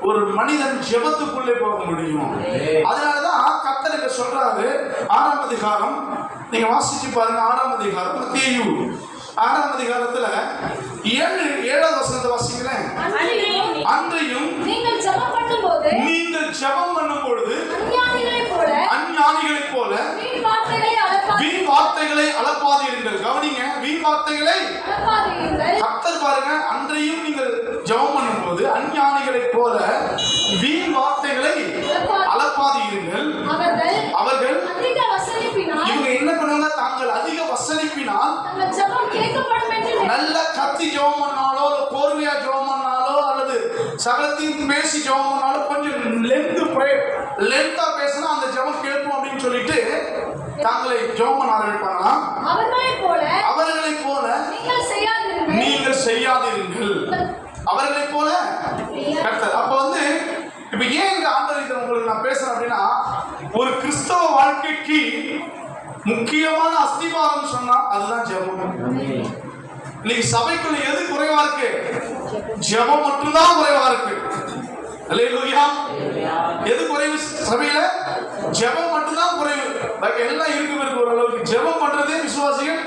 ஒரு மனிதன் ஜெபத்துக்குள்ளே போக முடியும். அதனாலதான் கர்த்தர் சொல்றாரு 6ஆம் அதிகாரம், நீங்க வாசிச்சு பாருங்க. 6ஆம் அதிகாரம் மத்தேயு 6ஆம் அதிகாரத்துல 7வது வசனத்தை வாசிக்கிறேன். அன்றையும் நீங்கள் ஜெபம் பண்ணும் பொழுது அஞ்ஞானிகளைப் போல வீண் வார்த்தைகளை அளப்பாதீர்கள். கவனிங்க, வீண் வார்த்தைகளை கர்த்தர் பாருங்க. அன்றையும் நீங்கள் ஜெபம் பண்ணும் போது அஞ்ஞானிகளைப் போல வீண் வார்த்தைகளை அளப்பாதீர்கள். அவர்கள் இவங்க என்ன பண்ணுவாங்க? தாங்கள் அதிக வசனிப்பினால் நல்ல கத்தி ஜெபம் பண்ணாலோ, கோர்வையா ஜெபம் பண்ணாலோ, அல்லது சகலத்தையும் பேசி ஜெபம் பண்ணாலும் கொஞ்சம் லென்த்தா பேசினா அந்த ஜெபம் கேட்போம் அப்படின்னு சொல்லிட்டு தாங்களை ஜெபம் பண்ண ஆரம்பிப்பாங்களாம். அவர்களைப் போல நீங்கள் செய்யாதீர்கள். அவர்களைப் போல கர்த்தர். அப்ப இப்ப ஏன் இந்த ஆண்டவர் உங்களுக்கு நான் பேசுறேன் அப்படின்னா, ஒரு கிறிஸ்தவ வாழ்க்கைக்கு முக்கியமான அஸ்திவாரம் சொன்னா அதுதான் ஜெபம். இன்னைக்கு சபைக்குள்ள எது குறைவா இருக்கு? ஜெபம் மட்டும்தான் குறைவா இருக்கு. அல்லேலூயா. எது குறைவு சபையில? ஜெபம் மட்டும்தான் குறைவு. பாக்கி எல்லாம் இருக்கு ஓரளவுக்கு. ஜெபம் பண்றதே விசுவாசிகள்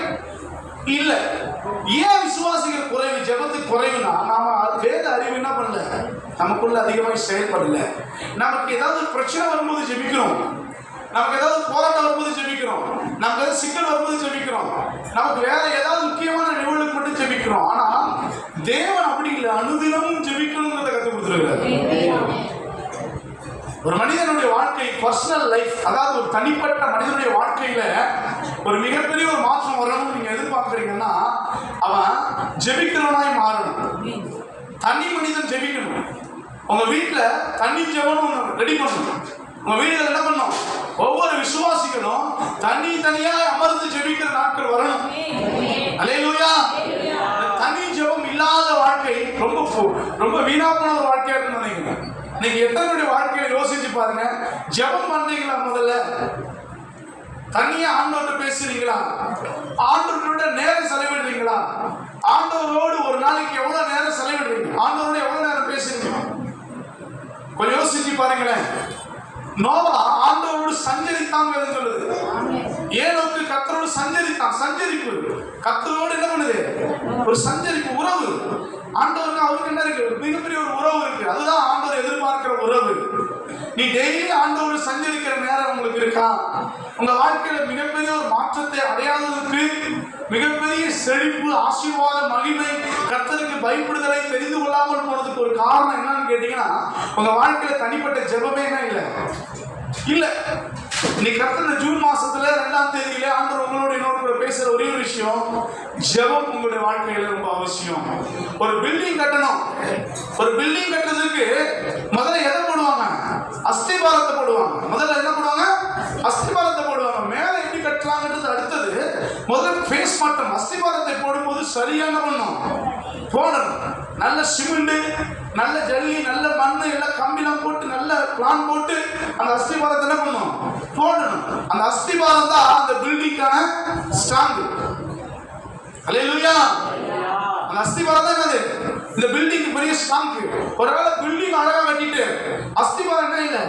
இல்ல. ஏன் விசுவாசிகள் குறைவு, ஜெபத்துக்கு குறைவுனா, நாம வேத அறிவு என்ன பண்ணல, நமக்குள்ள அதிகமாக செயல்படல. நமக்கு ஏதாவது பிரச்சனை வரும்போது ஜெபிக்கிறோம், நமக்கு ஏதாவது போராட்டம் வரும்போது ஜெபிக்கிறோம், நமக்கு ஏதாவது சிக்கல் வரும்போது ஜெபிக்கிறோம், நமக்கு வேற ஏதாவது முக்கியமான நிகழ்வுகளுக்கு மட்டும் ஜெபிக்கிறோம். ஆனா தேவன் அப்படி இல்லை, அனுதினமும் ஜெபிக்கணும்ன்றத கற்றுக் கொடுத்துருக்காரு. ஒரு மனிதனுடைய வாழ்க்கை, பர்சனல் லைஃப், அதாவது ஒரு தனிப்பட்ட மனிதனுடைய வாழ்க்கையில ஒரு மிகப்பெரிய ஒரு மாற்றம் வரணும்னு நீங்க எதிர்பார்க்குறீங்கன்னா, அவன் ஜெபிக்கிறவனாய் மாறணும். தனி மனிதன் ஜெபிக்கணும். உங்க வீட்டுல தனி ஜெபம் ரெடி பண்ணணும். உங்க வீடுகள் என்ன பண்ணணும்? ஒவ்வொரு விசுவாசிகளும் தனியா அமர்ந்து ஜெபிக்கிற நாட்கள் வரணும். அல்லேலூயா. தனி ஜெபம் இல்லாத வாழ்க்கை ரொம்ப வீணா போன ஒரு வாழ்க்கையா இருக்குன்னு நினைக்கிறேன். நீங்க எத்தனையுடைய வாழ்க்கையை யோசிச்சு பாருங்க. ஜெபம் பண்றீங்களா? முதல்ல தனியா ஆண்டவர்கிட்ட பேசுறீங்களா? ஆண்டவரோட நேரம் செலவிடுறீங்களா? ஆண்டவரோடு ஒரு நாளைக்கு எவ்வளவு நேரம் செலவிடுறீங்க? ஆண்டவரோட எவ்வளவு நேரம் பேசுறீங்க? கொஞ்சம் யோசிச்சு பாருங்களேன். நோவா ஆண்டவரோடு சஞ்சரித்தாங்க சொல்லுது. ஏனோக்கு கர்த்தரோடு சஞ்சரித்தான். சஞ்சரிப்பு கர்த்தரோடு என்ன பண்ணுது? ஒரு சஞ்சரிப்பு, உறவு. ஆண்டவருக்கு அவருக்கு என்ன இருக்கு? மிகப்பெரிய ஒரு உறவு இருக்கு. அதுதான் ஆண்டவர் எதிர்பார்க்கிற உறவு. நீ டெய்லி ஆண்டவரோடு சஞ்சரிக்கிற நேரம் உங்களுக்கு இருக்கா? உங்க வாழ்க்கையில மிகப்பெரிய ஒரு மாற்றத்தை அடையாததற்கு, மிகப்பெரிய செழிப்பு, ஆசீர்வாத, மகிமை, கர்த்தருக்கு பயப்படுதலை தெரிந்து கொள்ளாமல் போனதுக்கு ஒரு காரணம் என்னன்னு கேட்டீங்கன்னா, உங்க வாழ்க்கையில தனிப்பட்ட ஜெபமே இல்ல. இன்னைக்கு கர்த்தர் ஜூன் மாசத்துல 2ஆம் தேதியில ஆண்டவர் உங்களோட இன்னொரு பேசுற ஒரே ஒரு விஷயம், ஜெபம் உங்களுடைய வாழ்க்கையில ரொம்ப அவசியம். ஒரு பில்டிங் கட்டணும். ஒரு பில்டிங் கட்டுறதுக்கு முதல்ல எதை போடுவாங்க? அஸ்திபாரத்தை போடுவாங்க. முதல்ல என்ன போடுவாங்க? அஸ்திபாரத்தை போடுவாங்க. மேல எப்படி கட்டலாங்கிறது அடுத்தது. முதல்ல ஃபேஸ் மாட்டம். அஸ்திபாரத்தை போடும்போது சரியான பண்ணும் போடணும். நல்ல சிமெண்ட், நல்ல ஜல்லி, நல்ல மண், எல்லாம் கம்பிலாம் போட்டு நல்ல பிளான் போட்டு அந்த அஸ்திபாரத்தை என்ன பண்ணும்? போடணும். அந்த அஸ்திபாரம் தான் அந்த பில்டிங்கான ஸ்ட்ராங். அல்லேலூயா. அந்த அஸ்திபாரம் தான் என்னது? இந்த பில்டிங் பெரிய ஸ்ட்ராங். ஒருவேளை பில்டிங் அழகா கட்டிட்டு அஸ்திபாரம் என்ன இல்லை,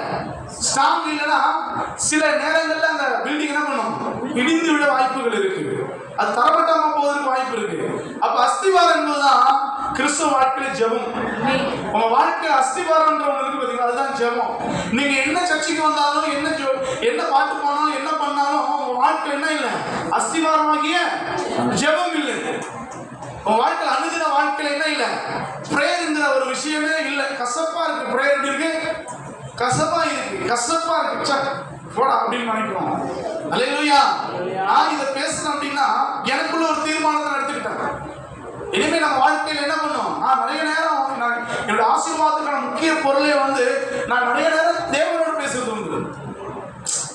ஸ்ட்ராங் இல்லைன்னா சில நேரங்கள்ல அந்த பில்டிங் என்ன பண்ணும்? இடிந்து விட வாய்ப்புகள் இருக்கு. அது தரப்பட்டாம போவதற்கு வாய்ப்பு இருக்கு. அப்ப அஸ்திபாரம் என்பதுதான் கிறிஸ்தவ வாழ்க்கையில ஜெபம். உங்க வாழ்க்கையில அஸ்திபாரம்ன்ற ஒன்று இருக்கு பாத்தீங்களா? அதுதான் ஜெபம். நீங்க என்ன சர்ச்சைக்கு வந்தாலும், என்ன பாட்டு போனாலும், என்ன பண்ணாலும் உங்க வாழ்க்கை என்ன இல்லை? அஸ்திபாரமாகிய ஜெபம் இல்லை. உங்க வாழ்க்கையில அனுதின வாழ்க்கையில என்ன இல்லை? பிரேயர்ங்கிற ஒரு விஷயமே இல்லை. கசப்பா இருக்கு. பிரேயர் இருக்கு, கசப்பா இருக்கு. போடா அப்படின்னு நினைக்கிறோம். அல்லேலூயா. நான் இதை பேசுறேன் அப்படின்னா எனக்குள்ள ஒரு தீர்மானத்தை எடுத்துக்கிட்டேன். இனிமே நம்ம வாழ்க்கையில் என்ன பண்ணும்? நான் நிறைய நேரம் என்னோட ஆசீர்வாதத்துக்கான முக்கிய பொருளே நான் நிறைய நேரம் தேவனோடு பேசுறது உண்டு.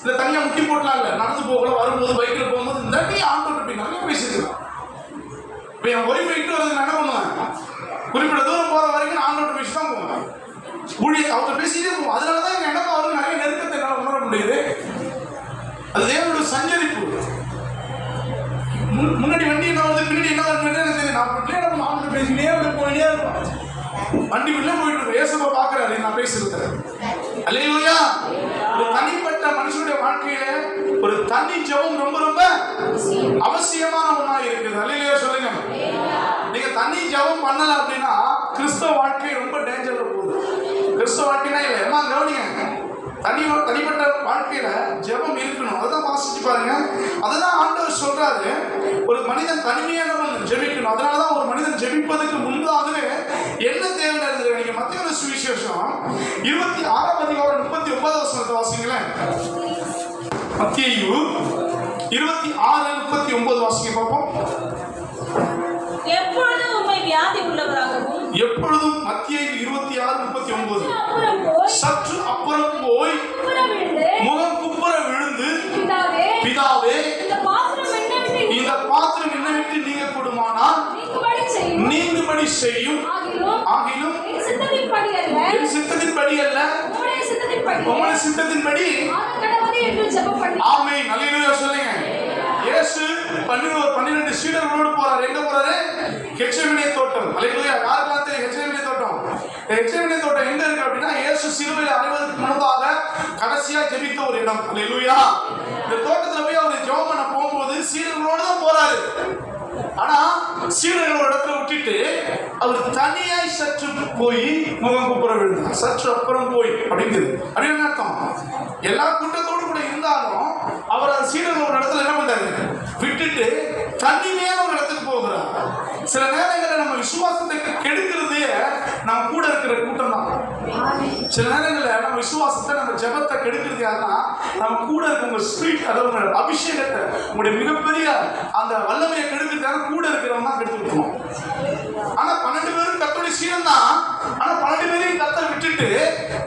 இல்லை தனியாக முட்டி போட்டலாம் இல்லை, நடந்து போகல, வரும்போது பைக்கில் போகும்போது நிறைய ஆண்டோட்டு நிறைய பேசிருக்கேன். இப்போ என் ஒய்ஃப் போயிட்டு வரது நான் என்ன பண்ணுவேன்? குறிப்பிட்ட தூரம் போகிற வரைக்கும் நான் ஆண்டோட்டு பேசி தான் போவேன். ஊழியர் அவர்கிட்ட பேசிட்டே போவோம். அதனால தான் எங்கள் எனக்கு அவருக்கு நிறைய நெருக்கத்தை என்னால் உணர முடியுது. அது தேவனோட சஞ்சரிப்பு. முன்னாடி வண்டி என்ன வருது, பின்னாடி என்ன வருது எனக்கு தெரியும். நான் பிள்ளைய நம்ம ஆண்டு பேசிக்கிட்டே போயிட்டே இருப்போம். வண்டி உள்ள போயிட்டு இருக்கோம். ஏசப்பா பார்க்குறாரு, வாழ்க்கைனா இல்லை. எல்லாம் கவனிங்க, தனிப்பட்ட வாழ்க்கையில ஜெபம் இருக்கணும். அதான் வாசிச்சு பாருங்க. அதுதான் ஆண்டவர் சொல்றாரு, ஒரு மனிதன் தனிமையானவன் ஜெபிக்கணும். அதனாலதான் ஒரு மனிதன் ஜெபிப்பதற்கு முன்பாகவே என்ன தேவை இருந்தது. நீங்க மத்தேயு சுவிசேஷம் 26ஆம் அதிகாரம் 39ஆம் வசனத்தை வாசிங்களேன். மத்தேயு 26:39 வாசிங்க பார்ப்போம். எப்பொழுதும் உம்மை வியாதி உள்ளவராகவும், எப்பொழுதும் மத்தேயு 26:39 சற்று அப்புறம் போய் முகம் குப்புற விழுந்து, பிதாவே இந்த பாத்திரம் என்னை விட்டு நீங்க கூடுமானால் நீங்கும்படி செய்யும், ஆகிலும் என் சித்தத்தின்படி அல்ல உம்முடைய சித்தத்தின்படி. ஆமென், அல்லேலூயா சொல்லுங்க. இயேசு 12 சீடர்களோடு போறாரு. எங்க போறாரு? கெத்செமனே தோட்டம். அல்லேலூயா. யாருக்கெல்லாம் தெரியும் கெத்செமனே தோட்டம்? கெத்செமனே தோட்டம் எங்க இருக்கு அப்படின்னா, இயேசு சிலுவையில் அறைவதற்கு முன்பாக கடைசியா ஜெபித்த ஒரு இடம். அல்லேலூயா. இந்த தோட்டத்துல போய் அவர் ஜெபம் பண்ண போகும்போது சீடர்களோடு தான் போறாரு. ஆனா சீடர்கள் ஒரு இடத்துல விட்டுட்டு அவர் தனியாய் சற்று போய் முகம் குப்புற விழுந்தார். சற்று அப்புறம் போய் அப்படிங்கிறது அப்படின்னு அர்த்தம். எல்லா கூட்டத்தோடு கூட இருந்தாலும் அவர் அந்த சீடர்கள் ஒரு இடத்துல என்ன பண்றாரு? விட்டுட்டு தனிமையான ஒரு இடத்துக்கு போகிறார். சில நேரங்களில் நம்ம விசுவாசத்தை கெடுக்கிறதே நம்ம கூட இருக்கிற கூட்டம் தான். சில நேரங்களில் நம்ம விசுவாசத்தை, நம்ம ஜெபத்தை கெடுக்கிறது யாருன்னா, நம்ம கூட இருக்க உங்க ஸ்பிரிட், அதாவது அபிஷேகத்தை, உங்களுடைய மிகப்பெரிய அந்த வல்லமையை கெடுக்கிறதுக்காக கூட இருக்கிறவங்க தான் கெடுத்து விட்டுருவோம். ஆனா 12 பேரும் கர்த்தருடைய சீடன் தான். ஆனா 12 பேரையும் கர்த்தர் விட்டுட்டு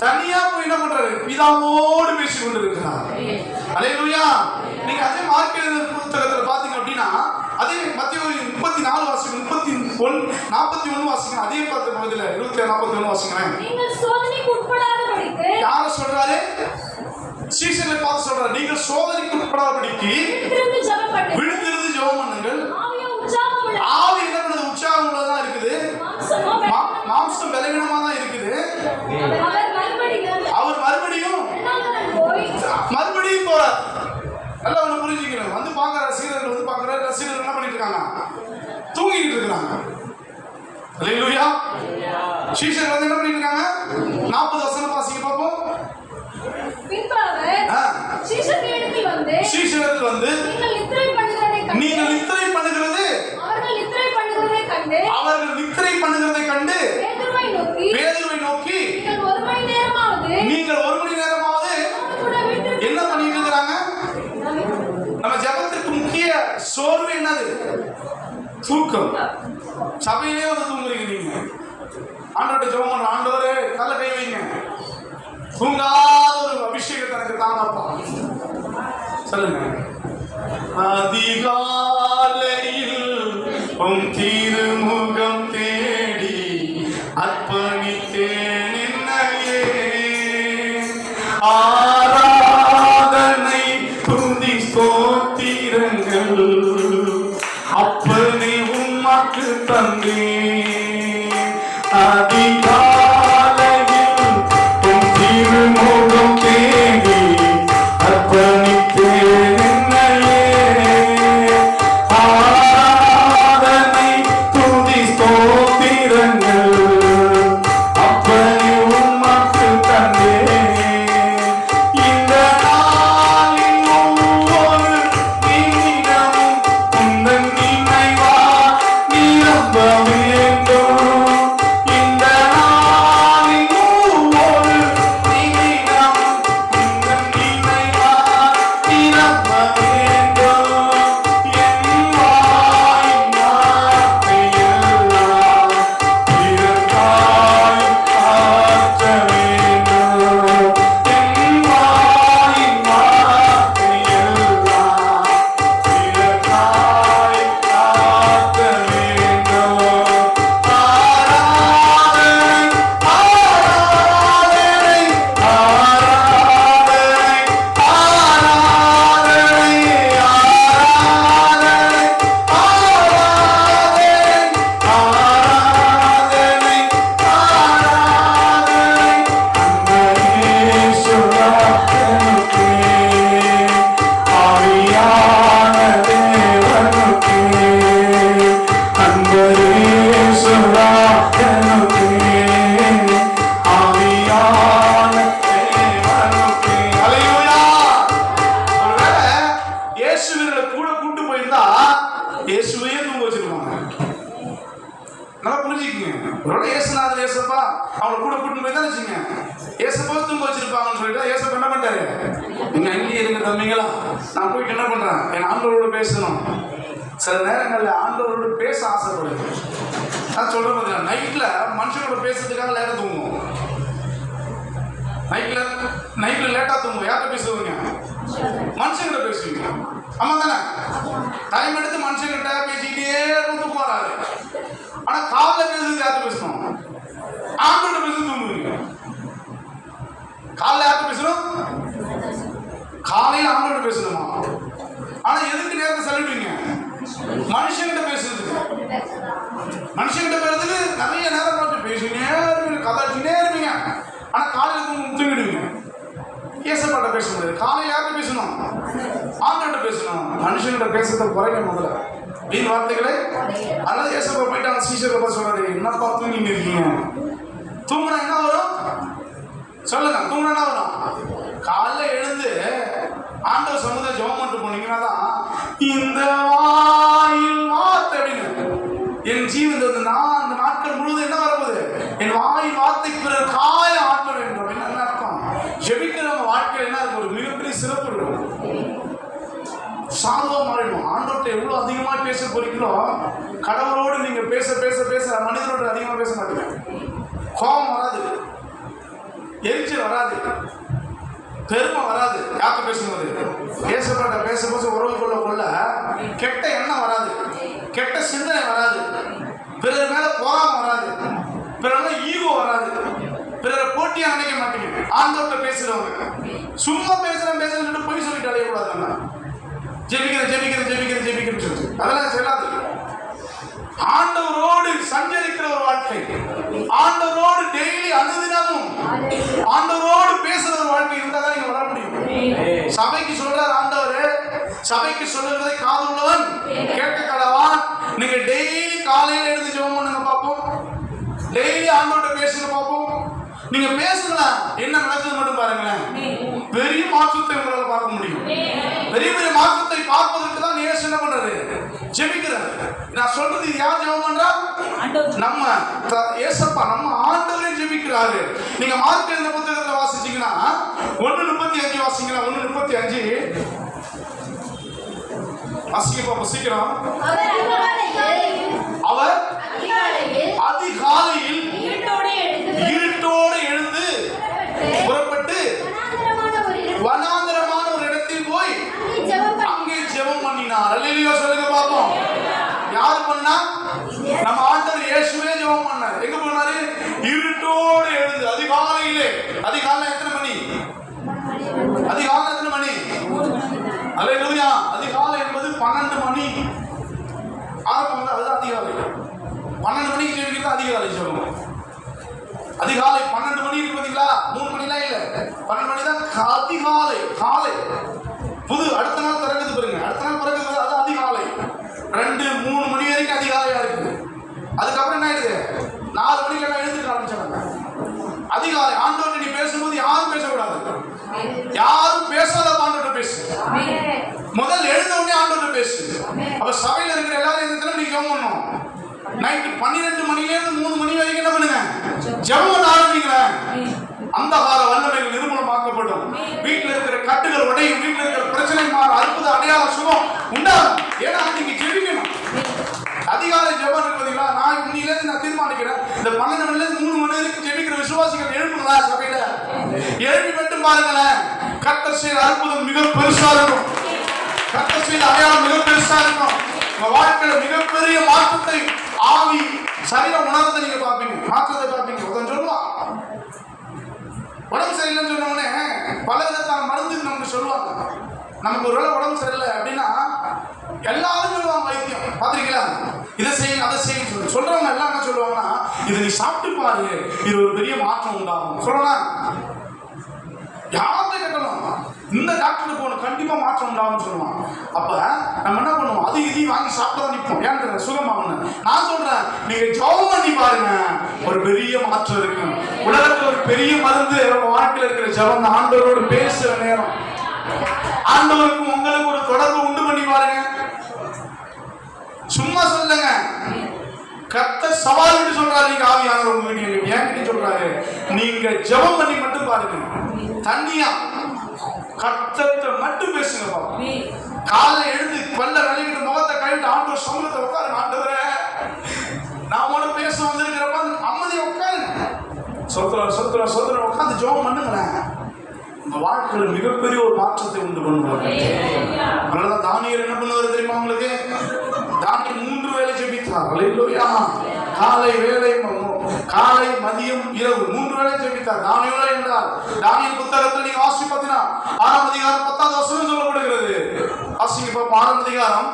தனியா போய் என்ன பண்றாரு? பிதாவோடு பேசி கொண்டு இருக்கிறார். அல்லேலூயா. நீங்க அதே மார்க் எழுதின புத்தகத்துல பாத்தீங்க அப்படின்னா, அதே மத்தேயு 34 வாசிக்கணும், 41 வாசிக்கணும். அதே பார்த்த பகுதியில 27-41 வாசிக்கிறேன். நீங்கள் சோதனைக்கு உட்படாதபடிக்கு. யார சொல்றாரு? சீஷர்களை பார்த்து சொல்றாரு, நீங்கள் சோதனைக்கு உட்படாதபடிக்கு விழுந்திருந்து ஜெபம் பண்ணுங்கள். ஆவி என்ன பண்ணுது? உற்சாகம் உள்ளதா இருக்குது, மாம்சம் பலவீனமா தான் இருக்குது. அவர் மறுபடியும் போறார். நல்லா ஒண்ணு புரிஞ்சுக்கணும். வந்து பாக்குற சீடர்கள் வந்து பாக்குற சீடர்கள் என்ன பண்ணிட்டு இருக்காங்க? தூங்கிட்டு இருக்காங்க. அல்லேலூயா. சீஷர்கள் வந்து என்ன பண்ணிட்டு இருக்காங்க? 40 வசனம் வாசிங்க பாப்போம். சீஷர்கள் வந்து நீங்கள் நித்திரை பண்ணுகிறது, அவர்கள் நித்திரை பண்ணுகிறதை கண்டு பேதுருவை நோக்கி நீங்கள் 1 மணி நேரமாவது என்ன பண்ணிட்டு இருக்கிறாங்க? நம்ம ஜெபத்துக்கு முக்கிய சோர்வு என்னது? தூக்கம். சபையிலே வந்து தூங்குறீங்க நீங்க. ஆண்டவர்கிட்ட ஜெபம் பண்ற, ஆண்டவரே கால கை வைங்க, தூங்காத ஒரு அபிஷேகத்தை எனக்கு தாங்கப்பா சொல்லுங்க. அதிகாலையில் உம் திருமுகம் தேடி அர்ப்பணித்தேன் என்னையே, ஆராதனை துதி ஸ்தோத்திரங்கள் அப்பனே உம்மாக்கு தந்தேன். அதிகாலையில் உம் திருமுகம் தேடி அர்ப்பணித்தேன் என்னையே, ஆராதனை துதி ஸ்தோத்திரங்கள் அப்பனே உம்மாக்கு தந்தேன். வச்சுங்க, ஏசப்பா தூங்க வச்சிருப்பாங்கன்னு சொல்லிட்டு ஏசப்பா என்ன பண்ணிட்டாரு, நீங்க அங்கேயே இருங்க தம்பிங்களா, நான் போயிட்டு என்ன பண்றேன், என் ஆண்டவரோட பேசணும். சில நேரங்களில் ஆண்டவரோட பேச ஆசைப்படுது. நான் சொல்றேன் பார்த்தீங்கன்னா, நைட்ல மனுஷனோட பேசுறதுக்காக லேட்டா தூங்குவோம். நைட்ல லேட்டா தூங்குவோம். யார்கிட்ட பேசுவீங்க? மனுஷங்கிட்ட பேசுவீங்க. ஆமா தானே? டைம் எடுத்து மனுஷங்கிட்ட பேசிக்கிட்டே தூக்கம் வராது. ஆனா காலைல பேசுறது யார்கிட்ட பேசணும்? ஆண்கிட்ட பேச தூங்குவீங்க. காலைல யார்கிட்ட பேசணும்? காலையில ஆண்கிட்ட பேசணுமா? ஆனா எதுக்கு நேரத்தை செலவிடுவீங்க? மனுஷங்கிட்ட பேசுறது. மனுஷங்கிட்ட பேசுறதுக்கு நிறைய நேரம் பார்த்து பேசினே இருப்பீங்க, கதாச்சினே இருப்பீங்க. ஆனா காலையில தூங்கிடுவீங்க. ஏசப்பாட்ட பேச முடியாது. காலையில யார்கிட்ட பேசணும்? ஆண்கிட்ட பேசணும். மனுஷங்கிட்ட பேசுறத குறைக்க முதல்ல வீண் வார்த்தைகளே. அதனால ஏசப்பா போயிட்டு அவங்க சீஷர்ப்பா சொல்றாரு, என்னப்பா தூங்கிட்டு இருக்கீங்க? தூங்குனா என்ன வரும் சொல்லுங்க? தூங்குனா என்ன வரும்? காலைல எழுந்து ஆண்டவர் சமுதாய ஜெபம் பண்ணிட்டு போனீங்கன்னா தான் இந்த வாயில் வார்த்தை அப்படின்னு என் ஜீவன் நான் அந்த நாட்கள் முழுவதும் என்ன வரப்போகுது, என் வாயில் வார்த்தைக்கு பிறகு காய ஆற்ற வேண்டும். என்ன அர்த்தம்? ஜெபிக்கிறவங்க வாழ்க்கையில் என்ன இருக்கும்? ஒரு மிகப்பெரிய சிறப்பு இருக்கும். சாதுவா மாறிடும். ஆண்டவர்கிட்ட எவ்வளவு அதிகமா பேச போறீங்களோ, கடவுளோடு நீங்க பேச பேச பேச மனிதனோட அதிகமா பேச மாட்டீங்க. கோபம் வராது, எரிச்சல் வராது, பெருமை வராது. யார்கிட்ட பேசும்போது? பேசப்பட்ட பேச பேச உறவு கொள்ள கொள்ள கெட்ட எண்ணம் வராது, கெட்ட சிந்தனை வராது, பிறர் மேல பொறாமை வராது, பிறர் ஈகோ வராது, பிறரை போட்டியா நினைக்க மாட்டீங்க. ஆண்டவர்கிட்ட பேசுறவங்க சும்மா பேசுறேன்னு போய் சொல்லிட்டு அடையக்கூடாது. ஜெபிக்கிறேன் சொல்லு, அதெல்லாம் செல்லாது. ஆண்டவரோடு சஞ்சரிக்கிற ஒரு வாழ்க்கை, ஆண்டவரோடு டெய்லி அனுதினமும் ஆண்டவரோடு பேசுற ஒரு வாழ்க்கை இருந்தால் தான் இங்க வர முடியும். சபைக்கு சொல்றாரு ஆண்டவர், சபைக்கு சொல்லுறதை காது உள்ளவன் கேட்க கடவான். நீங்க டெய்லி காலையில எழுந்து ஜெபம் பண்ணுங்க பார்ப்போம், டெய்லி ஆண்டவர்கிட்ட பேசுங்க பார்ப்போம். நீங்க பேசுங்களேன், என்ன நடக்குது மட்டும் பாருங்களேன். பெரிய மாற்றத்தை உங்களால் பார்க்க முடியும். பெரிய பெரிய மாற்றத்தை பார்ப்பதற்கு தான் இயேசு என்ன பண்றாரு? ஜெபிக்கிறார். நான் சொல்றது யார் ஜெபம் பண்றா? நம்ம ஏசப்பா, நம்ம ஆண்டவரே ஜெபிக்கிறாரு. நீங்க மார்க் எழுதின புத்தகத்தை வாசிச்சீங்கன்னா 1:35 வாசிங்களா? 1:35 வாசிக்க பாப்போம் சீக்கிரம். அவர் அதிகாலையில் இருட்டோடு எழுந்து புறப்பட்டு வனாந்தரமான ஒரு இடத்தில் போய் அங்கே ஜெபம் பண்ணினார். அல்லேலூயா சொல்லுங்க பாப்போம். யார் பண்ணா? நம்ம ஆண்டவர் இயேசுவே ஜெபம் பண்ணார். எங்க போனாரு? இருட்டோடு எழுந்து அதிகாலையிலே. அதிகாலை எத்தனை மணி? அதிகாலை எத்தனை மணி? அல்லேலூயா. அதிகாலை என்பது 12 மணி ஆரம்பம். அது அதிகாலை. 12 மணிக்கு ஜெபிக்கிறது அதிகாலை ஜெபம். அதிகாலை 12 மணி இருக்கு பாத்தீங்களா? 3 மணிலாம் இல்ல, 12 மணி தான் அதிகாலை. காலை புது அடுத்த நாள் பிறகுது பாருங்க, அடுத்த நாள் பிறகுது, அது அதிகாலை. 2, 3 மணி வரைக்கும் அதிகாலையா இருக்கு. அதுக்கப்புறம் என்ன ஆயிடுது? 4 மணிக்கு எல்லாம் எழுந்துக்க ஆரம்பிச்சாங்க. அதிகாலை. ஆண்டவர்கிட்ட நீ பேசும்போது யாரும் பேசக்கூடாது, யாரும் பேசாத ஆண்டவர்கிட்ட பேசு. முதல் எழுந்த உடனே ஆண்டவர்கிட்ட பேசு. அப்ப சபையில இருக்கிற எல்லாரும் இந்த தினம் நீ ஜெபம் பண்ணணும். நைட்டு 12 மணிலேருந்து 3 மணி வரைக்கும் என்ன பண்ணுங்க? ஜெபம் ஆரம்பிங்களேன். அந்தகார வல்லமைகள் நிர்மூலமாக்கப்படும். வீட்டில் இருக்கிற கட்டுகள் உடையும், வீட்டில் இருக்கிற பிரச்சனை மாற, அற்புத அடையாள சுகம் உண்டாகும். ஏன்னா நீங்க ஜெபிக்கணும். அதிகாலை ஜெபம் இருப்பீங்களா? நான் இன்னிலேருந்து நான் தீர்மானிக்கிறேன், இந்த 12 மணிலேருந்து 3 மணி வரைக்கும் ஜெபிக்கிற விசுவாசிகள் எழுப்புங்களா? சபையில எழுப்பி மட்டும் பாருங்களேன். கர்த்தர் செய்த அற்புதம் மிக பெருசா இருக்கும். கர்த்தர் செய்த அடையாளம் மிக பெருசா இருக்கும். உங்க வாழ்க்கையில மிகப்பெரிய மாற்றத்தை ஆவி சரியா உணர்றதை நீங்க பார்ப்பீங்க, மாற்றத்தை பார்ப்பீங்க. உதவி சொல்லுவான், உடம்பு சரியில்லைன்னு சொன்ன உடனே பல விதத்தான மருந்து நமக்கு சொல்லுவாங்க. நமக்கு ஒரு வேளை உடம்பு சரியில்லை அப்படின்னா எல்லாரும் சொல்லுவாங்க வைத்தியம். பாத்திருக்கீங்களா? இதை செய்யுங்க அதை செய்யுங்க சொல்றவங்க எல்லாம் என்ன சொல்லுவாங்கன்னா, இதை நீ சாப்பிட்டு பாரு, இது ஒரு பெரிய மாற்றம் உண்டாகும் சொல்லலாம். யாருமே கேட்கலாம், இந்த டாக்டர் போகணும் கண்டிப்பா மாற்றம் உண்டாகும்னு சொல்லுவான். அப்ப நம்ம என்ன பண்ணுவோம்? அது இதையும் வாங்கி சாப்பிட்டா நிற்போம். ஏன் சுகமாகணும்? நான் சொல்றேன், நீங்க ஜெபம் பண்ணி பாருங்க, ஒரு பெரிய மாற்றம் இருக்கு. உலகத்துல ஒரு பெரிய மருந்து நம்ம வாழ்க்கையில் இருக்கிற ஜெபம். ஆண்டவரோடு பேசுற நேரம், ஆண்டவருக்கும் உங்களுக்கு ஒரு தொடர்பு உண்டு பண்ணி பாருங்க. சும்மா சொல்லுங்க, கர்த்தர் சவால் விட்டு சொல்றாரு, நீங்க ஆவியானவர் உங்ககிட்ட ஏன் சொல்றாரு, நீங்க ஜெபம் பண்ணி மட்டும் பாருங்க. தண்ணியா கர்த்தர்ட்ட மட்டும் பேசுங்க பாப்பா. காலை எழுந்து பல்ல விளையிட்டு முகத்தை கழிட்டு ஆண்டவர் சமூகத்தை உட்காருங்க. ஆண்டவரே, நான் உங்களோட பேச வந்திருக்கிறப்ப அமைதியா உட்காருங்க. சொத்துற உட்காந்து ஜெபம் பண்ணுங்களேன். உங்க வாழ்க்கையில மிகப்பெரிய ஒரு மாற்றத்தை உண்டு பண்ணுவாங்க. அதனாலதான் தானியேல் என்ன பண்ணுவாரு தெரியுமா உங்களுக்கு? தானியேல் 3 வேளை ஜெபித்தார். அல்லேலூயா. காலை மதியம் இரவு 3 வேளை ஜெபித்தார். தானியேல் என்றால் தானியேல் புத்தகத்தில் நீங்க வாசிச்சு பார்த்தீங்கன்னா 6ஆம் அதிகாரம் 10வது வசனம் சொல்லப்படுகிறது. வாசிங்க பாப்போம். 6ஆம் அதிகாரம்.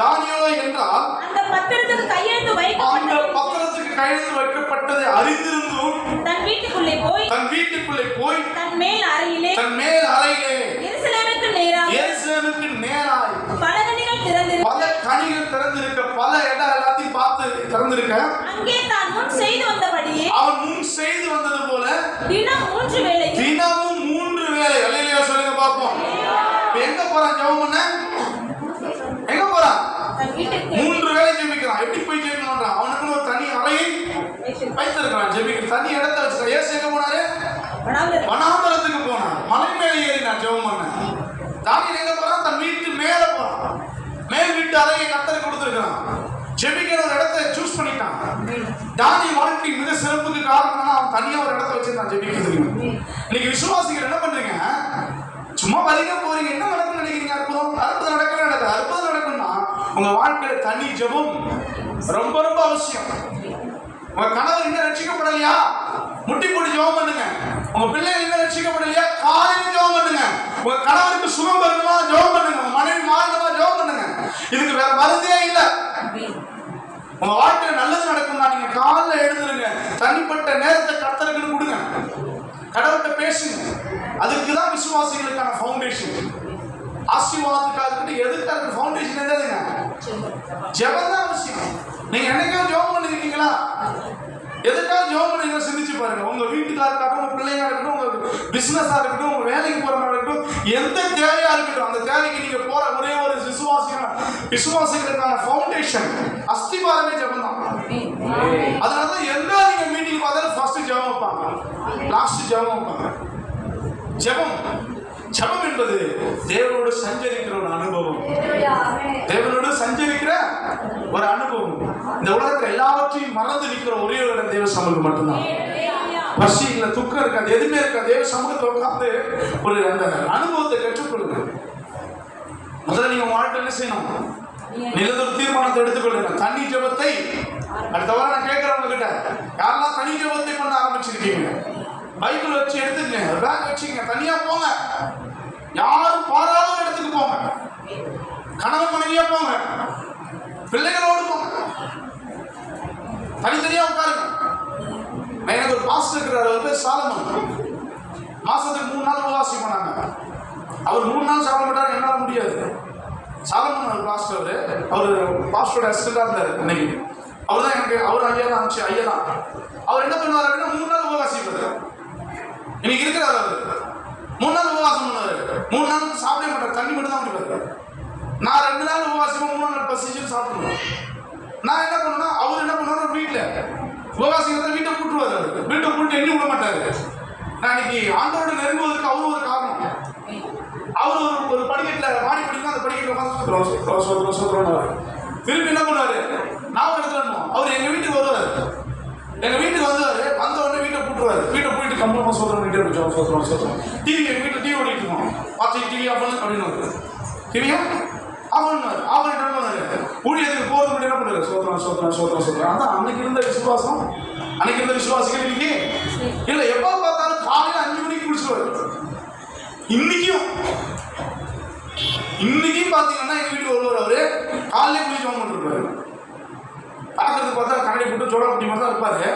தானியேலோ என்றால் அந்த பத்திரத்துக்கு கையெழுத்து வைக்கப்பட்டதை அறிந்திருந்தும் தன் வீட்டுக்குள்ளே போய் தன் மேல் அறையிலே எருசலேமுக்கு நேராய் பல கனிகள் திறந்திருக்க, பல இடம் எல்லாத்தையும் பார்த்து திறந்திருக்க, அங்கே தான் அவன் முன் செய்து வந்தது போல தினமும் 3 வேளை. அல்லேலூயா சொல்லுங்க பாப்போம். எங்க போறான் ஜெபம் பண்ண? எங்க போறான்? 3 வேளை ஜெபிக்கிறான். எப்படி போய் ஜெபிக்கணும்ன்றான்? அவனுக்கு ஒரு தனி அறையை வைத்திருக்கிறான். ஜெபிக்கிற தனி இடத்தை வச்சிருக்கான். ஏசு எங்க போனாரு? வனாந்தரத்துக்கு போனான். மலை மேலே ஏறினான் ஜெபம் பண்ண. தானியேல் எங்க போறான்? தன் வீட்டு மேல போறான். மேல் வீட்டு அறையை கர்த்தருக்கு கொடுத்திருக்கிறான். ஜெபிக்கிற ஒரு இடத்தை சூஸ் பண்ணிட்டான். தானியேல் வாழ்க்கை மிக சிறப்புக்கு காரணம்னா அவன் தனியா ஒரு இடத்தை வச்சிருந்தான் ஜெபிக்கிறதுக்கு. இன்னைக்கு விசுவாசிகள் என்ன பண்றீங்க? சும்மா வலிக்க போறீங்க. என்ன நடக்கும்னு நினைக்கிறீங்க? அற்புதம் நடக்கும்னா உங்க வாழ்க்கையில தனி ஜெபம் ரொம்ப ரொம்ப அவசியம். உங்க கணவர் இன்னும் ரட்சிக்கப்படலையா? முட்டி போட்டு ஜெபம் பண்ணுங்க. உங்க பிள்ளைகள் இன்னும் ரட்சிக்கப்படலையா? காலையில ஜெபம் பண்ணுங்க. உங்க கணவருக்கு சுகம் வரணுமா? ஜெபம் பண்ணுங்க. உங்க மனைவி மாறணுமா? ஜெபம் பண்ணுங்க. இதுக்கு வேற மருந்தே இல்லை. உங்க வாழ்க்கையில நல்லது நடக்கும்னா நீங்க காலைல எழுந்துருங்க. தனிப்பட்ட நேரத்தை கர்த்தருக்கு கொடுங்க. கடவுள்கிட்ட பேசுங்க. அதுக்குதான் விசுவாசிகளுக்கான ஃபவுண்டேஷன். ஆசீர்வாதத்துக்காக எதுக்காக ஃபவுண்டேஷன் என்னதுங்க? ஜெபம் தான் அவசியம். நீங்க என்னைக்காவது ஜெபம் பண்ணிருக்கீங்களா? எதுக்காக ஜெபம் பண்ணீங்க சிந்திச்சு பாருங்க. உங்க வீட்டுக்காக இருக்கட்டும், உங்க பிள்ளையா இருக்கட்டும், உங்க பிசினஸா இருக்கட்டும், உங்க வேலைக்கு போற மாதிரி இருக்கட்டும், எந்த தேவையா இருக்கட்டும், அந்த தேவைக்கு நீங்க போற ஒரே ஒரு விசுவாசிகளுக்கான ஃபவுண்டேஷன் அஸ்திபாரமே ஜெபம் தான். அதனாலதான் எந்த நீங்க மீட்டிங் பார்த்தாலும் ஃபர்ஸ்ட் ஜெபம் வைப்பாங்க, லாஸ்ட் ஜெபம் வைப்பாங்க. ஜெபம் என்பது தேவனோடு சஞ்சரிக்கிற ஒரு அனுபவம். தேவனோடு சஞ்சரிக்கிற ஒரு அனுபவம். இந்த உலகத்துல எல்லாவற்றையும் மறந்து நிற்கிற ஒரே ஒரு இடம் தேவ சமூகம் மட்டும்தான். பசி இல்ல, துக்கம் இருக்காது, எதுவுமே இருக்காது. தேவ சமூகத்தை உட்கார்ந்து ஒரு அந்த அனுபவத்தை கற்றுக்கொள்ளுங்க. முதல்ல நீங்க வாழ்க்கை என்ன செய்யணும்? நிலத்தொரு தீர்மானத்தை எடுத்துக்கொள்ளுங்க. தனி ஜெபத்தை அடுத்த வாரம் நான் கேட்கிறவங்க கிட்ட யாரெல்லாம் தனி ஜெபத்தை பண்ண ஆரம்பிச்சிருக்கீங்க? பைபிள் வச்சு எடுத்துக்கங்க, பேக் வச்சுங்க, தனியா போங்க. யாரும் பாராத இடத்துக்கு போங்க. கணவன் மனைவியா போங்க, பிள்ளைகளோடு போங்க, தனித்தனியா உட்காருங்க. எனக்கு ஒரு பாஸ்டர் இருக்கிறார், அவர் பேர் சாலமன். மாசத்துக்கு 3 நாள் உபவாசம் பண்ணாங்க. அவர் 3 நாள் சாப்பிட மாட்டாரு, என்னால முடியாது. சாலமன் ஒரு பாஸ்டர், அவர் பாஸ்டரோட அசிஸ்டண்டா இருந்தாரு. இன்னைக்கு அவர் தான் எனக்கு, அவர் ஐயா தான் அனுப்பிச்சு, ஐயா தான். அவர் என்ன பண்ணுவார் அப்படின்னா 3 நாள் உபவாசிப்பாரு. இன்னைக்கு இருக்கிறார் அவரு. 3 நாள் உபவாசம் பண்ணுவாரு. 3 நாள் சாப்பிடவே மாட்டார், தண்ணி மட்டும் தான் குடிப்பாரு. நான் 2 நாள் உபவாசம், 3 நாள் பசிச்சு சாப்பிடுவேன். நான் என்ன பண்ணுவேன்னா, அவர் என்ன பண்ணுவாரு, வீட்டுல உபவாசிக்கிறத வீட்டை கூட்டுவாரு. அவருக்கு வீட்டை கூட்டு எண்ணி விட மாட்டாரு. நான் இன்னைக்கு ஆண்டோட நெருங்குவதற்கு அவரு ஒரு காரணம். அவரு ஒரு படிக்கட்டுல மாடி படிக்கலாம், அந்த படிக்கட்டுல உட்காந்து திருப்பி என்ன பண்ணுவாரு, நான் எடுத்துடணும். அவர் எங்க வீட்டுக்கு வருவாரு. எங்க வீட்டுக்கு வந்தாரு, வந்த உடனே வீட்டை கூட்டுவாரு. வீட்டை போயிட்டு கம்பளமா சொல்றோம். டிவி எங்க வீட்டுல டிவி ஓடிட்டு இருக்கோம். பார்த்து டிவி ஆஃப் பண்ணு அப்படின்னு டிவியா ஆஃப் பண்ணுவாரு. ஆஃப் பண்ணிட்டு பண்ணுவாரு. ஊழியத்துக்கு போறது மட்டும் என்ன பண்ணுவாரு, சோத்திரம். அதான் அன்னைக்கு இருந்த விசுவாசம், அன்னைக்கு இருந்த விசுவாசிகள் இன்னைக்கு இல்ல. எப்ப பார்த்தாலும் காலையில 5 மணிக்கு குடிச்சிருவாரு. இன்னைக்கும் பாத்தீங்கன்னா எங்க வீட்டுக்கு வருவார். அவரு காலையில குளிச்சு வந்துருப்பாரு. பார்க்கறதுக்கு பார்த்தா கண்ணாடி போட்டு ஜோடா குட்டி மாதிரி தான் இருப்பாரு.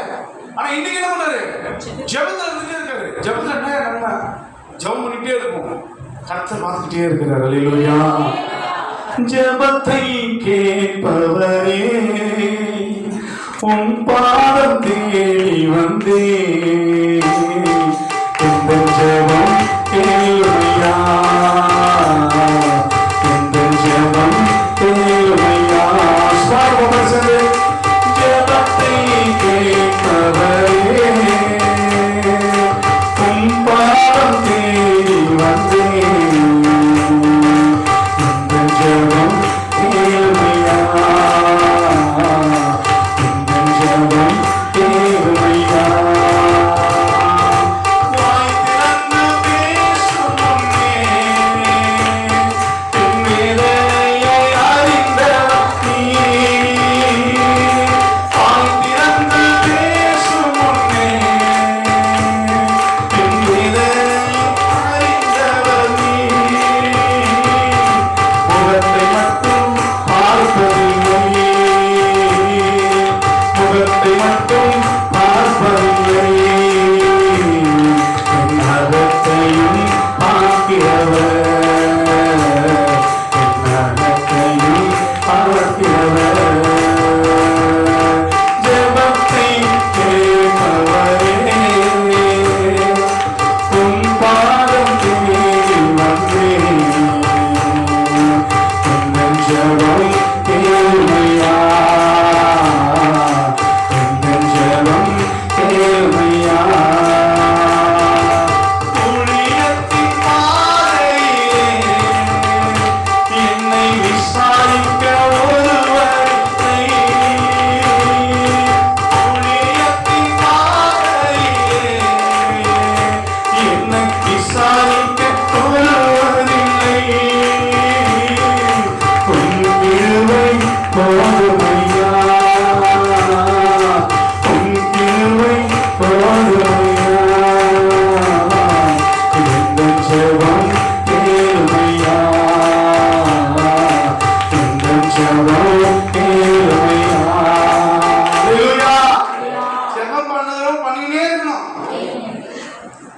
ஆனா இன்னைக்கு என்ன பண்ணாரு, ஜெபத்துல இருந்துட்டே இருக்காரு. ஜெபத்துல என்ன, நம்ம ஜெபம் பண்ணிட்டே இருக்கும், கர்த்தர் பார்த்துக்கிட்டே இருக்கிறார். அல்லேலூயா. ஜெபத்தை கேட்பவரே, உன் பாதம் தேடி வந்தேன், இந்த ஜெபம் கேளுமையா, இந்த ஜெபம் கேளுமையா.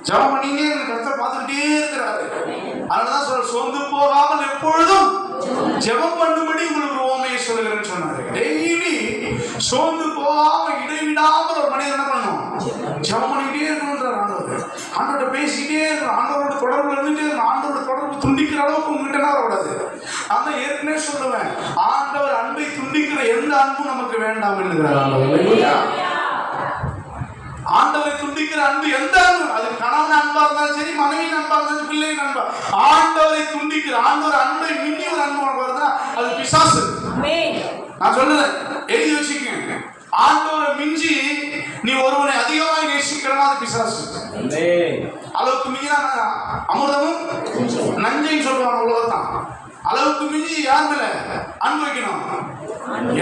ஜெபம் பண்ணினே கர்த்தர் பார்த்துக்கிட்டே இருக்கிறாரு. அதனாலதான் சொல்ற, சோர்ந்து போகாமல் எப்பொழுதும் ஜெபம் பண்ணும்படி உங்களுக்கு ஒரு உவமையை சொல்லுகிறேன்னு சொன்னாரு. டெய்லி சோர்ந்து போகாம இடைவிடாமல் ஒரு மனிதன் என்ன பண்ணணும்? ஜெபம் பண்ணிக்கிட்டே இருக்கணும்ன்றார் ஆண்டவர். ஆண்டவர்கிட்ட பேசிக்கிட்டே இருக்கணும், ஆண்டவரோட தொடர்பு இருந்துட்டே இருக்கணும். ஆண்டவரோட தொடர்பு துண்டிக்கிற அளவுக்கு உங்ககிட்ட வரக்கூடாது. நான் தான் ஏற்கனவே சொல்லுவேன், ஆண்டவர் அன்பை துண்டிக்கிற எந்த அன்பும் நமக்கு வேண்டாம் என்கிறார் ஆண்டவர். ஆண்டவரை துண்டிக்கிற அன்பு எந்த அன்பு, அது கணவன் அன்பா இருந்தாலும் சரி, மனைவி அன்பா இருந்தாலும், பிள்ளை அன்பா, ஆண்டவரை துண்டிக்கிற ஆண்டவர் அன்பை மின்னி ஒரு அன்பு வருதுன்னா அது பிசாசு. நான் சொல்லுறேன், எழுதி வச்சுக்கங்க. ஆண்டவரை மிஞ்சி நீ ஒருவனை அதிகமாக நேசிக்கிறனா அது பிசாசு. அளவுக்கு மிஞ்சினா அமிர்தமும் நஞ்சைன்னு சொல்லுவாங்க. அவ்வளவுதான். அளவுக்கு மிஞ்சி யார் மேல அன்பு வைக்கணும்?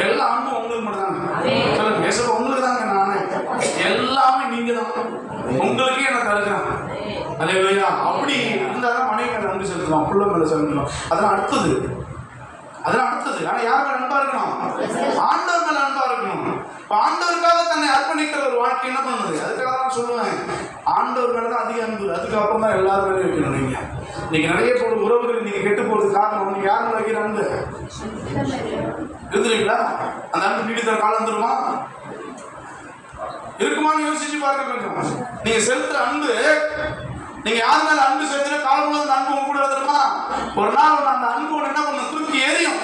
எல்லா அன்பும் உங்களுக்கு மட்டும் தாங்க. சொல்லுங்க, பேசுற உங்களுக்கு தாங்க. நானே எல்லாமே நீங்க தான், உங்களுக்கே நான் தருகிறேன். அல்லேலூயா. அப்படி இருந்தாதான் மனைவி மேல அன்பு செலுத்தலாம், பிள்ளை மேல செலுத்தலாம். அதெல்லாம் அடுத்தது. ஆனா யார் மேல அன்பா இருக்கணும்? ஆண்டவர் மேல அன்பா இருக்கணும். ஆண்டவருக்காக தன்னை அர்ப்பணிக்கிற ஒரு வாழ்க்கை என்ன பண்ணுது? அதுக்காக தான் சொல்லுவேன், ஆண்டவர் மேலதான் அதிக அன்பு. அதுக்கப்புறம் தான் எல்லாரும் மேலே வைக்கணும். நீங்க நிறைய உறவுகள் நீங்க கெட்டு போறது காரணம் நீங்க யார் மேல வைக்கிற அன்பு இருந்துருங்களா? அந்த அன்பு நீடித்த காலம் வந்துருமா? இருக்குமான்னு யோசிச்சு பாருங்க கொஞ்சம். நீங்க செலுத்துற அன்பு, நீங்க யார் மேல அன்பு செலுத்துற காலம் அந்த அன்பு உங்க கூட வந்துருமா? ஒரு நாள் அந்த அன்பு என்ன பண்ணும்? தூக்கி எரியும்.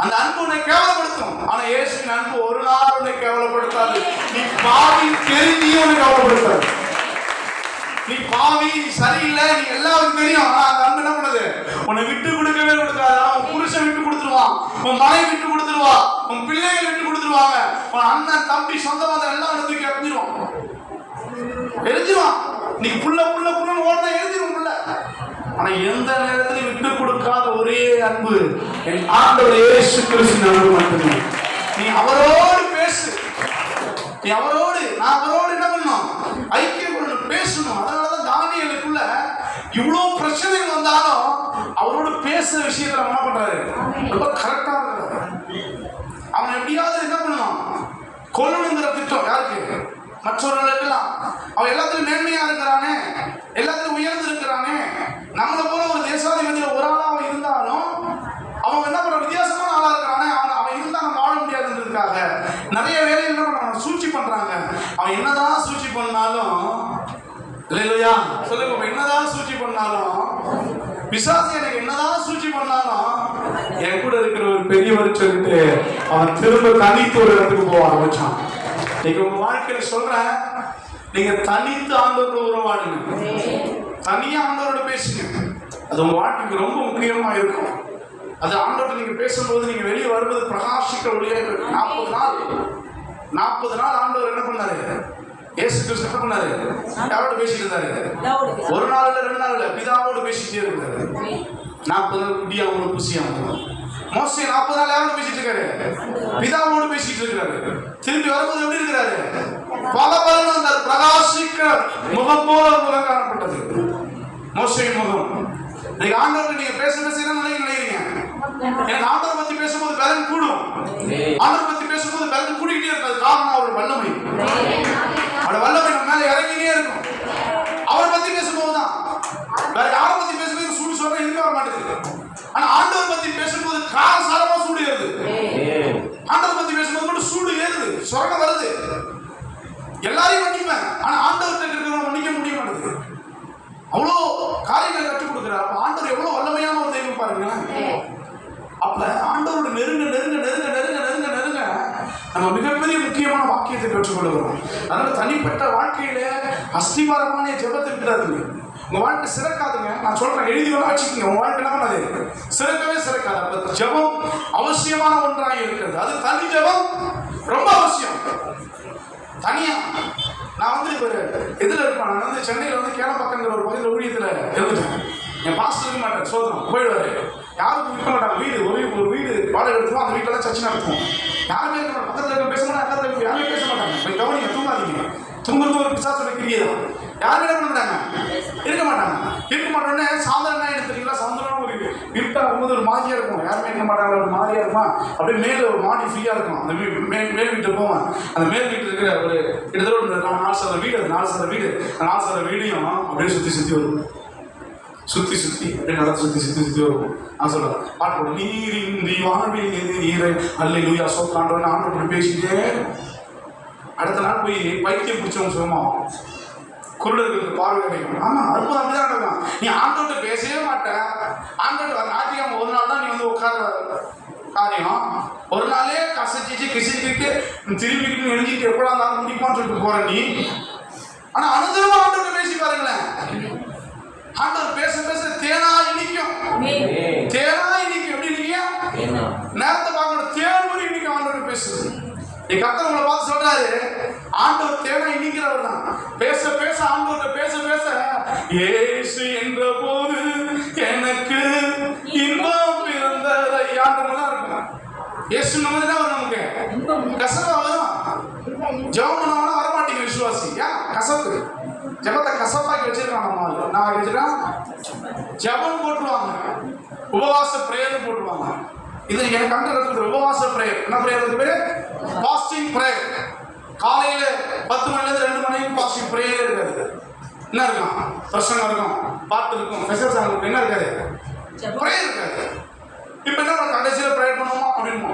அந்த அன்பு உன்னை கேவலப்படுத்தும். ஆனா இயேசுவின் அன்பு ஒரு நாள் உன்னை கேவலப்படுத்தாது. நீ பாவி தெரிஞ்சியும் உன்னை கேவலப்படுத்தாது. நீ பாவி, நீ சரியில்லை, நீ எல்லாருக்கும் தெரியும். ஆனா அந்த அன்பு என்ன பண்ணுது? உன்னை விட்டு கொடுக்கவே கொடுக்காது. உன் புருஷன் விட்டு கொடுத்துருவான், உன் மனைவி விட்டு கொடுத்துருவா, உன் பிள்ளைகள் விட்டு கொடுத்துருவாங்க, உன் அண்ணன் தம்பி சொந்த பந்தம் எல்லாம் தூக்கி எறிஞ்சிருவான். நீ புள்ள ஓடனா எழுதிரும் புள்ள. ஆனா எந்த நேரத்திலும் விட்டு கொடுக்காத ஒரே அன்பு என் ஆண்டவர் இயேசு கிறிஸ்து அன்பு மட்டுமே. நீ அவரோடு பேசு, நீ அவரோடு, நான் அவரோடு என்ன பண்ணணும்? ஐக்கியம் கொள்ளணும், பேசணும். அதனாலதான் தானியேலுக்குள்ள இவ்வளவு பிரச்சனைகள் வந்தாலும் அவரோடு பேசுற விஷயத்துல என்ன பண்றாரு? ரொம்ப கரெக்டா இருக்கிறாரு. அவன் எப்படியாவது என்ன பண்ணணும்? கொல்லணுங்கிற திட்டம் யாருக்கு? மற்றவர்களுக்கெல்லாம். அவன் எல்லாத்திலும் மேன்மையா இருக்கிறானே, எல்லாத்திலும் உயர்ந்து இருக்கிறானே. நம்மளை போல ஒரு தேசாதிபதியில ஒரு ஆளா அவன் இருந்தாலும் அவன் என்ன பண்ற? வித்தியாசமான ஆளா இருக்கிறானே. அவன் இருந்தா நம்ம வாழ முடியாதுன்றதுக்காக நிறைய வேலைகள் என்ன பண்றாங்க? சூழ்ச்சி பண்றாங்க. அவன் என்னதான் சூழ்ச்சி பண்ணாலும், இல்லையா சொல்லுங்க, என்னதான் சூழ்ச்சி பண்ணாலும், பிசாசு எனக்கு என்னதான் சூழ்ச்சி பண்ணாலும் என் கூட இருக்கிற ஒரு பெரியவர் சொல்லிட்டு அவன் திரும்ப தனித்து ஒரு இடத்துக்கு போக ஆரம்பிச்சான். நீங்க உங்க வாழ்க்கையில சொல்றேன், நீங்க தனித்து ஆண்டவரோட உறவாடுங்க, தனியா ஆண்டவரோட பேசுங்க. அது உங்க வாழ்க்கைக்கு ரொம்ப முக்கியமா இருக்கும். அது ஆண்டவரோட நீங்க பேசும்போது நீங்க வெளியே வருவது பிரகாசிக்க ஒளியா இருக்கு. 40 நாள் ஆண்டவர் என்ன பண்ணாரு? இயேசு கிறிஸ்து என்ன பண்ணாரு? யாரோட பேசிட்டு இருந்தாரு? ஒரு நாள் இல்ல, 2 நாள் இல்ல, பிதாவோடு பேசிட்டே இருந்தாரு. 40 நாள் குடியாவோட குசியாம. மோசே 40 நாள் யாரோட பேசிட்டு இருக்காரு? பிதாவோடு பேசிட்டு இருக்காரு. திரும்பி வரும்போது எப்படி இருக்கிறாரு? பலபலன் அந்த பிரகாசிக்க முகம் போல முகம் காணப்பட்டது மோசேயின் முகம். நீங்க ஆண்டவருக்கு நீங்க பேச என்ன நினைக்கிறீங்க? எனக்கு ஆண்டவரை பத்தி பேசும்போது பலன் கூடும். ஆண்டவரை பத்தி பேசும்போது பலன் கூடிக்கிட்டே இருக்காது. காரணம் அவரோட வல்லமை. அவரோட வல்லமை நம்ம மேல இறங்கினே இருக்கும். அவரை பத்தி பேசும்போதுதான். வேற யாரை பத்தி பேசும்போது சூடு சொல்ற இருக்க வர மாட்டேங்குது. ஆனா ஆண்டவர் பத்தி பேசும்போது காரசாரமா சூடு ஏறுது. ஆண்டவர் பத்தி பேசும்போது மட்டும் சூடு ஏறுது, சொரண வருது. எல்லாரையும் மன்னிப்பேன், ஆனா ஆண்டவர்கிட்ட இருக்கிறவங்க மன்னிக்க முடிய மாட்டேங்குது. அவ்வளோ காரியங்களை கற்றுக் கொடுக்குறாரு. அப்ப ஆண்டவர் எவ்வளவு வல்லமையான ஒரு தெய்வம் பாருங்களேன். அப்ப ஆண்டவரோட நெருங்க நம்ம மிகப்பெரிய முக்கியமான வாக்கியத்தை பெற்றுக்கொள்கிறோம். அதனால தனிப்பட்ட வாழ்க்கையில அஸ்திவாரமான ஜெபத்தை விட்டுறாதுங்க. உங்க வாழ்க்கை சிறக்காதுங்க. நான் சொல்றேன், எழுதி வேணா வச்சுக்கோங்க. உங்க வாழ்க்கை என்ன பண்ணாது? சிறக்காது. அப்ப ஜெபம் அவசியமான ஒன்றாக இருக்கிறது. அது தனி ஜெபம் ரொம்ப அவசியம். தனியா நான் ஒரு இதுல இருப்பேன். நான் சென்னையில கேளப்பக்கங்கிற ஒரு பகுதியில் ஊழியத்துல இருந்துட்டேன். என் பாஸ்டர் இருக்க மாட்டேன், சோதனம் போயிடுவாரு. யாருக்கும் இருக்க மாட்டாங்க. ஒரு வீடு வாடகை எடுத்துவோம். அந்த வீட்டில் சர்ச்சை நடத்துவோம். யாருமே இருக்க மாட்டாங்க. பக்கத்தில் இருக்க பேச மாட்டாங்க, யாருமே பேச மாட்டாங்க. போய் கவனிங்க, தூங்காதீங்க. தூங்குறது ஒரு பிசாசோட கிரியை தான். யாருமே என்ன பண்ண மாட்டாங்க, இருக்க மாட்டாங்க. இருக்க மாட்டோன்னே சாயந்தரம் என்ன எடுத்துட்டீங்களா? சாயந்தரம் ஒரு இருட்டாகும் போது ஒரு மாதிரியா இருக்கும், யாருமே இருக்க மாட்டாங்க, ஒரு மாதிரியா இருக்குமா, அப்படியே மேல ஒரு மாடி ஃப்ரீயா இருக்கும். அந்த மேல் வீட்டு போவேன், அந்த மேல் வீட்டு இருக்கிற ஒரு கிட்டத்தட்ட ஒரு 4 சதுர வீடு, அது 4 சதுர வீடு, அந்த 4 சதுர வீடையும் அப்படியே சுத்தி வரும், சுத்தி அப்படியே நடந்து சுத்தி வரும். நான் சொல்றேன் பாட்டு போட, நீரின்றி வாழ்வில் நீரை அல்லேலூயா சோத்ராண்டோன்னு ஆண்டு பேசிட்டே அடுத்த நாள் போய் பைத்தியம் பிடிச்சவங்க சுகமாகும், குருடர்களுக்கு பார்வை கிடைக்கும். ஆமா, அற்புதம் அப்படிதான் நடக்கும். நீ ஆண்டோட்ட பேசவே மாட்டேன், ஆண்டோட்ட ஞாயிற்றுக்கிழமை ஒரு நாள் தான் நீ வந்து உட்கார காரியம், ஒரு நாளே கிசிக்கிட்டு திரும்பிக்கிட்டு எழுதிட்டு எப்படா இருந்தாலும் முடிப்பான்னு சொல்லிட்டு போற நீ. ஆனா அனுதினமா ஆண்டோட்ட பேசி பாருங்களேன், ஆண்டவர் பேச தேனா இனிக்கும், தேனா இனிக்கும். எப்படி இனிக்கும்? நேரத்தை பார்க்கணும், தேன் மாதிரி இனிக்கும் ஆண்டவர் பேசுது. என் கர்த்தர் உங்களை பார்த்து சொல்றாரு, ஆண்டவர் தேவை இனிக்கிறவர் தான். பேச ஆண்டவர் பேச இயேசு என்ற போது எனக்கு இன்பம் பிறந்ததை ஆண்டவங்கதான் இருக்கும். இயேசு மாதிரி தான் வரும், நமக்கு கசப்பா வரும். ஜெபம் பண்ணவனா வரமாட்டீங்க விசுவாசி, ஏன் கசப்பு ஜெபத்தை கசப்பாக்கி வச்சிருக்கான். நம்ம நான் வச்சிருக்கேன், ஜெபம் போட்டுருவாங்க, உபவாச பிரேயர் போட்டுருவாங்க. இது எனக்கு கண்டு உபவாச பிரேயர். என்ன பிரேயர் இருக்கு பேரு? Fasting prayer. காலையில 10 மணிலேருந்து 2 மணிக்கு பாஸ்டிங் பிரேயர் இருக்காது. என்ன இருக்கும்? பிரசங்கம் இருக்கும், பாட்டு இருக்கும், மெசேஜ் இருக்கும். என்ன இருக்காது? பிரேயர் இருக்காது. இப்ப என்ன கடைசியில பிரேயர் பண்ணுவோமா அப்படின்னு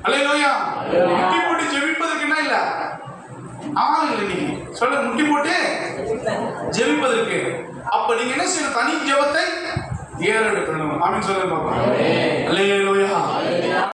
அல்லேலூயா. முட்டி போட்டு ஜெபிப்பதற்கு என்ன இல்ல ஆள் இல்லை. நீங்க சொல்ல முட்டி போட்டு ஜெபிப்பதற்கு. அப்ப நீங்க என்ன செய்யணும்? தனி ஜெபத்தை ஏறெடுக்கணும். அப்படின்னு சொல்ல பார்ப்போம்.